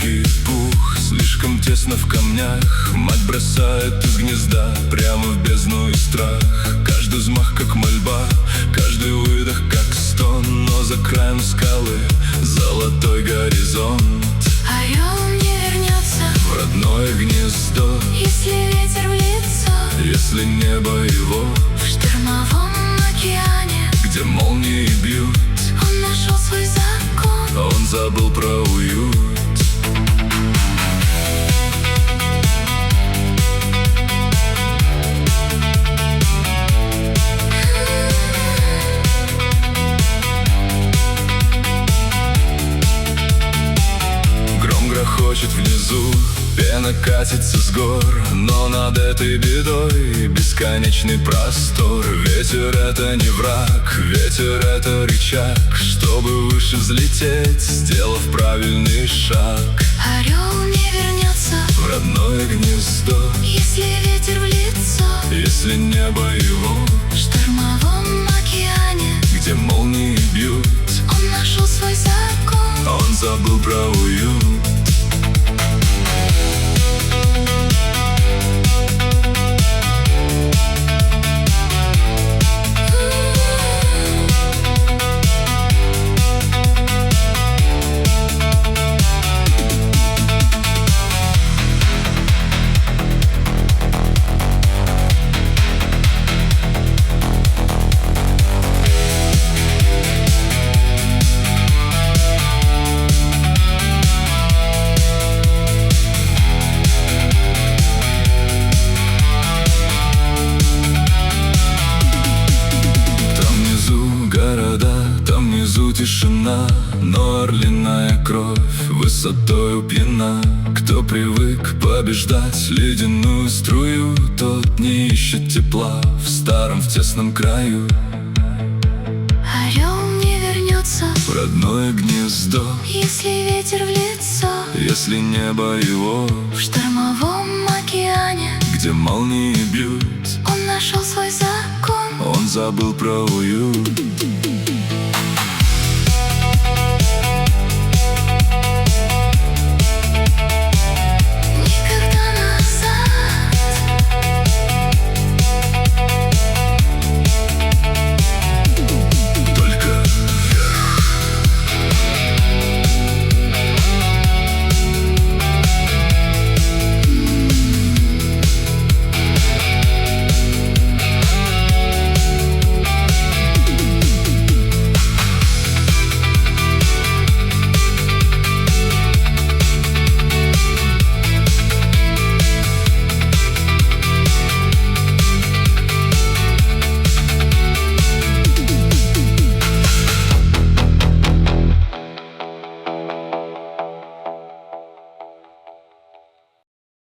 легкий пух, слишком тесно в камнях. Мать бросает из гнезда прямо в бездну и страх. Каждый взмах как мольба, каждый выдох как стон. Но за краем скалы золотой горизонт. Орел не вернется в родное гнездо, если ветер в лицо, если небо его в штормовом океане, где молнии бьют. Он нашел свой закон, Он забыл про уют. Гром грохочет внизу, пена катится с гор, но над этой бедой бесконечный простор. Ветер — это не враг, ветер — это рычаг, чтобы выше взлететь, сделав правильный шаг. орел не вернется В родное гнездо, если ветер в лицо, если небо его в штормовом океане, где молнии бьют. он нашел свой закон. Он забыл про уют. Там внизу тишина, но орлиная кровь высотою пьяна. Кто привык побеждать ледяную струю, тот не ищет тепла в старом, в тесном краю. Орел не вернется В родное гнездо, если ветер в лицо, если небо его в штормовом океане, где молнии бьют. он нашел свой закон. Он забыл про уют.